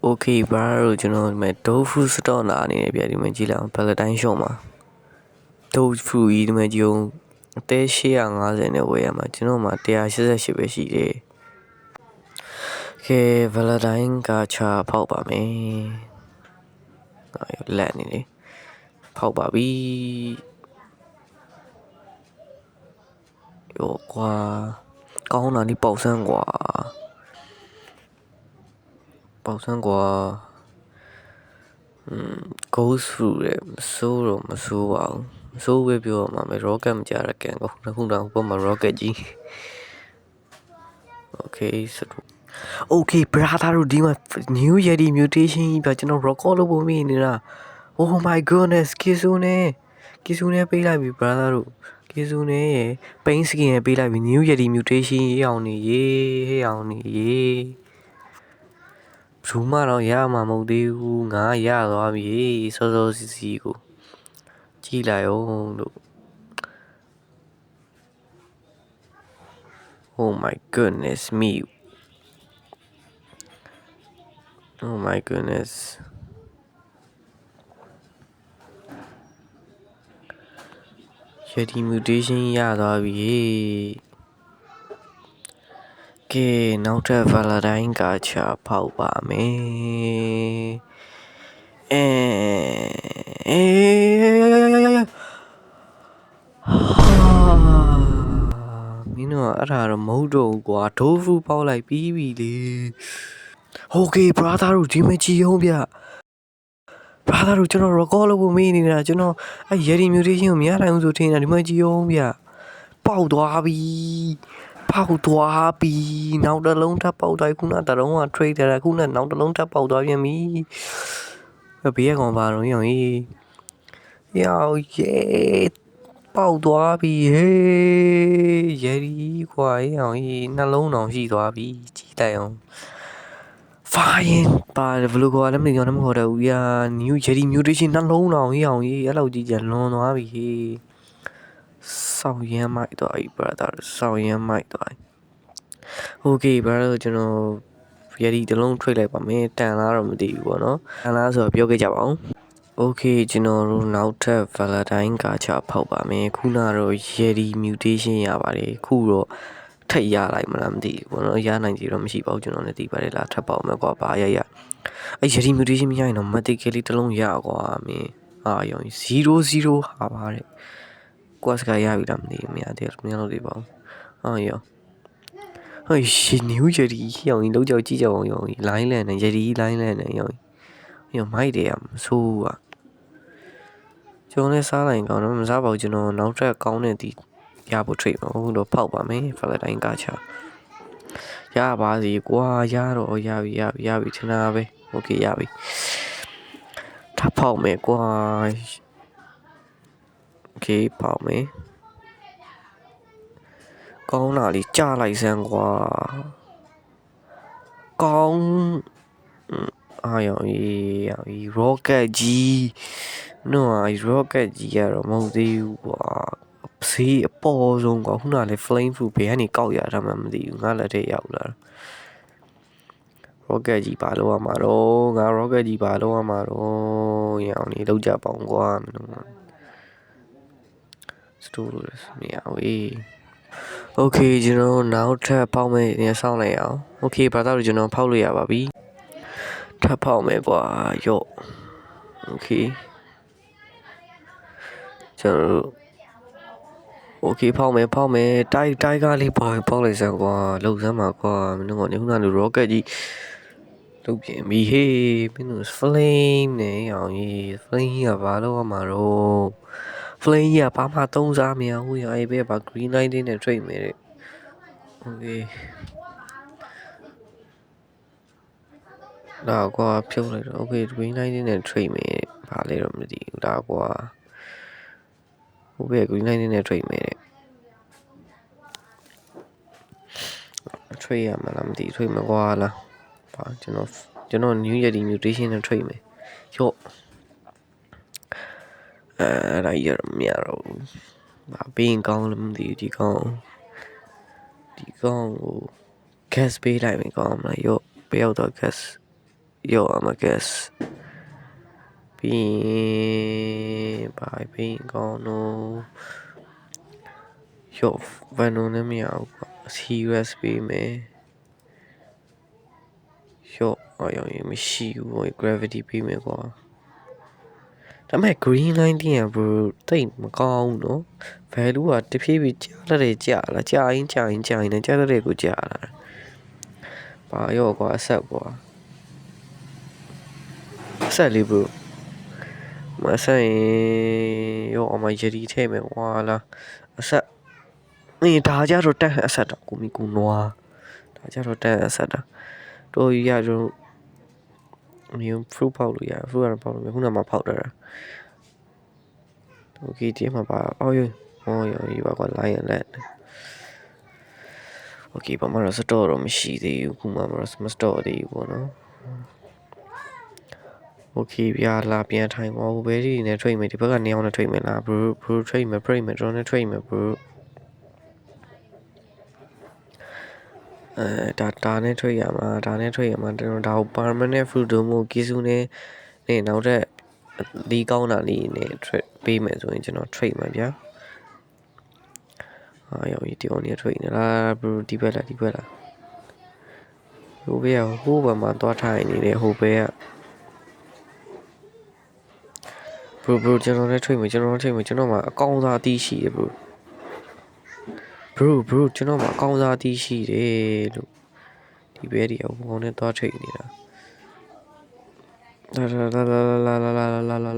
Okay, bro,ကျွန်တော်ဒီမှာ tofu store နာနေတယ်ဗျဒီမှာကြည့်လိုက်အောင် Valentine shop မှာ tofu ကြီးဒီမှာကြည့်အောင်အသေး850နဲ့ဝယ်ရမှာကျွန်တော်မှာ188ပဲရှိတယ်။ Okay, Valentine ကချာဖောက်ပါမယ်။လက်နေလေဖောက်ပါပြီ။ရောကွာကောင်းတာဒီပေါက်ဆန်းကွာပေါက်ဆန်းကွာgoes through တယ်မစိုးတော့မစိုးပါဘူးမစိုးပဲပြောမှာပဲ rocket မကြရကန်ကောခုနကပုံမှာ rocket ကြီး okay so okay brother တို့ဒီမှာ new yeti mutation ကြီးပြကျွန်တော် record လုပ်ဖို့မိနေတာ oh my goodness ကီဆူနဲ့ပေးလိုက်ပြီ brother တို့ကီဆူနဲ့ paint skin နဲ့ပေးလိုက်ပြီ new yeti mutation ရေးအောင်နေရေးအောင်နေရေးဘူးမတော့ရမှာမဟုတ်သေးဘူးငါရသွားပြီစောစောစီကိုကြည့်လိုက်အောင်လို့ oh my goodness me oh my goodness yeti mutation ရသွားပြီကဲနောက်ထပ် Valentine ကချာဖောက်ပါမယ်မင်းတို့အဲ့ဒါတော့မဟုတ်တော့ဘူးကွာ tofu ပေါက်လိုက်ပြီးပြီလေ okay brother တို့ဒီမကြည့်အောင်ဗျ brother တို့ကျွန်တော် record လုပ်ဖို့မေးနေတာကျွန်တော်အဲ့ yeti mutation ကိုမရနိုင်ဘူးဆိုထင်တာဒီမကြည့်အောင်ဗျပေါက်သွားပြီနောက်တစ်လုံးထပ်ပေါက်သွားခုနတစ်လုံးက trade တယ်ခုနနောက်တစ်လုံးထပ်ပေါက်သွားပြန်ပြီဘေးကကောင်ပါတော့ရောင်ကြီးပေါက်သွားပြီဟေး yeti ခွာရောင်ကြီးနှလုံးတောင်ရှိသွားပြီကြည့်လိုက်အောင်fine ပါတယ်ဘလို့ကွာလည်းမသိကျွန်တော်မခေါ်တော့ဘူးnew yeti mutation နှလုံးတောင်ရောင်ကြီးအဲ့လောက်ကြီးကျလွန်သွားပြီဟေးစောင်းရမ်းမိုက်သွားပြီ brother စောင်းရမ်းမိုက်သွားပြီ okay brother ကျွန်တော် yeti တစ်လုံးထွက်လိုက်ပါမယ်တန်လားတော့မသိဘူးပေါ့နော်တန်လားဆိုတော့ပြောခဲ့ကြပါဦး okay ကျွန်တော်တို့နောက်ထပ် Valentine ကချဖောက်ပါမယ်ခုနတော့ yeti mutation ရပါတယ်ခုတော့ထပ်ရလိုက်မလားမသိဘူးပေါ့နော်ရနိုင်ကြတော့မရှိပါဘူးကျွန်တော်လည်းသိပါတယ်လားထပ်ပေါက်မယ်ကွာဘာရအဲ့ yeti mutation မရရင်တော့ mathematically တစ်လုံးရကွာမင်းရော00ဟာပါတဲ့ကွာစကရပြီလားမသိဘူးမရသေးဘူးမရလို့ဒီပါဦးရောဟိုရှင်new yeti ရောင်လုံးကြောက်ကြည့်ကြအောင်ရောင် line လန်နဲ့ yeti line လန်နဲ့ရောင်မိုက်တယ်မဆိုးอ่ะကျွန်တော်လည်းစားလိုက်ကောင်းတော့မစားပါဘူးကျွန်တော်နောက်ထပ်ကောင်းတဲ့ဒီရဖို့ trade မဟုတ်တော့ဖောက်ပါမယ် Valentine ကချာရပါစီကွာရတော့ရပြီထင်တာပဲ okay ရပြီထပ်ဖောက်မယ်ကွာ okay ဖောက်မယ်ကောင်းတာလေးကြားလိုက်စမ်းကွာကောင်းရောင်ကြီး rocket ကြီးနော် rocket ကြီးကတော့မဟုတ်သေးဘူးကွာဈေးအပေါ်ဆုံးကွာခုနကလေ flame proof ဘယ်ကနေကောက်ရတာမှမသိဘူးငါလက်ထဲရောက်လာ rocket ကြီးပါလို့ရမှာတော့ငါ rocket ကြီးပါလို့ရမှာတော့ရောင်နေလောက်ကြပေါင်းကွာမင်းတို့ store လို့မရဘူး okay ကျွန်တော်နောက်ထပ်ပေါက်မယ်နေဆောင်းလိုက်အောင် okay ဘာသာလို့ကျွန်တော်ဖောက်လို့ရပါပြီထပ်ဖောက်မယ်ကွာရော့ okay ကျွန်တော် okay ဖောက်မယ်တိုက်ကားလေးပေါက်လိုက်စမ်းကွာလှုပ်စမ်းပါကွာမင်းတို့ကခုနက rocket ကြီးလုတ်ပြင်ပြီဟေးမင်းတို့ flame နဲ့ရောင်ကြီး flame ကဘာလို့ရမှာတော့ flame ကဘာမှသုံးစားမရဘူးရောင်အဲ့ဘက်က green light နဲ့ trade မယ်တဲ့ okay ဒါကွာဖြုတ်လိုက်တော့ okay green light နဲ့ trade မယ်တဲ့ဘာလဲတော့မသိဘူးဒါကွာဟိုဘက် green light နဲ့ trade မယ်တဲ့ trade ရမှာလားမသိ trade မကွာလားဘာကျွန်တော် new yeti mutation နဲ့ trade မယ်ရော့အဲ့ဒါရမရတော့ဘူးဘာဘင်းကောင်းလို့မသိဘူးဒီကောင်းကို gas ပေးလိုက်မယ်ကောင်းမလားရော့ပေးတော့ gas ရော့ I'm a guess ပြီးဘာပြီးကောင်းတော့ရော့ Vano နဲ့မရဘူးကွာ serious ပေးမယ်ရော့အယောင်မရှိဘူး gravity ပေးမယ်ကွာဒါပေမဲ့ green line တင်ရ bro တိတ်မကောင်းဘူးနော် value ကတဖြည်းဖြည်းကြာတဲ့ကြာလာကြာရင်နဲ့ကြာတဲ့ကိုကြာလာဘာရော့ကွာအဆက်ကွာအဆက်လေး bro မဆက်ရင်ရော့အမရည်ထဲမယ်ကွာလားအဆက်ဒါကြတော့တက်အဆက်တော့ကိုမီကူနွားဒါကြတော့တက်အဆက်တာတော့ရတော့မျိုး fruit ပေါက်လို့ရ fruit ကတော့ပေါက်လို့ခုနမှဖောက်တာโอเคဒီမှာပါအော်ရဒီပါကွာ lion land โอเคဘာမှတော့ store တော့မရှိသေးဘူးခုမှမ store သေးဘူးပေါ့နော်โอเคဗျာလာပြန်ထိုင်ပါဦးဘယ်ဒီနဲ့ trade မယ်ဒီဘက်ကနေအောင်နဲ့ trade မယ်လား bro trade မယ် trade မယ်ကျွန်တော်နဲ့ trade မယ် bro ဒါနဲ့ trade ရမှာကျွန်တော်ဒါကို permanent fruit တို့မို့ kisu နဲ့နောက်ထပ်ဒီကောင်းတာလေးနဲ့ trade ပေးမယ်ဆိုရင်ကျွန်တော် trade မှာဗျာရောဒီအောင်နေ trade နေလား bro ဒီဘက်လားဟိုဘက်မှာသွားထိုင်နေတဲ့ဟိုဘက်ကbro ကျွန်တော်နဲ့ trade မယ်ကျွန်တော်မှာအကောင်းစားအသီးရှိတယ် bro ကျွန်တော်မှာအကောင်းစားအသီးရှိတယ်လို့ဒီဘဲဒီအဘောနဲ့သွား trade နေတာ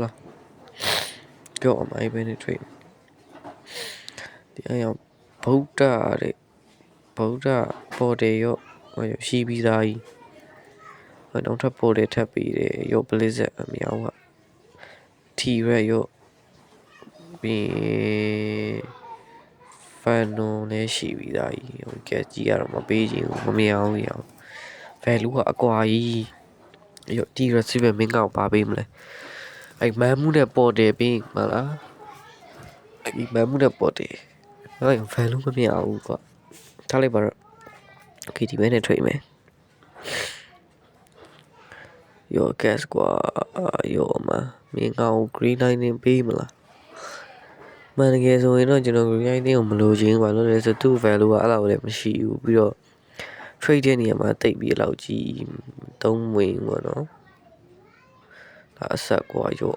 လာပြောအမိုင်းပဲနဲ့ trade ဒီအရောဗုဒ္ဓပေါ်တယ်ရောရှိပြီးသားကြီးနောက်ထပ်ပေါ်တယ်ထပ်ပြီးတယ်ရော blizzard အမြောက်ကထီရက်ရောပြီး Vano လည်းရှိပြီးသားကြီးကဲကြီးရတော့မပေးချင်ဘူးမမြအောင်ရအောင် value ကအကွာကြီးရောဒီ receiver မင်းကောက်ပါပေးမလဲအဲ့မမ်းမှုနဲ့ပေါ်တယ်ပြီးမလားအဲ့မမ်းမှုနဲ့ပေါ်တယ်အဲ့ value မမြအောင်ကွာထားလိုက်ပါတော့ okay ဒီဘက်နဲ့ trade မယ်ရော gas ကွာရောမင်းကောက် green line နဲ့ပေးမလားမှန်တကယ်ဆိုရင်တော့ကျွန်တော် green line ကိုမလိုချင်ဘူးဘာလို့လဲဆိုသူ့ value ကအဲ့လောက်လည်းမရှိဘူးပြီးတော့ trade တဲ့နေရာမှာတိတ်ပြီးလောက်ကြီးသုံးဝင်ပေါ့နော်ဒါအဆက်ကွာရော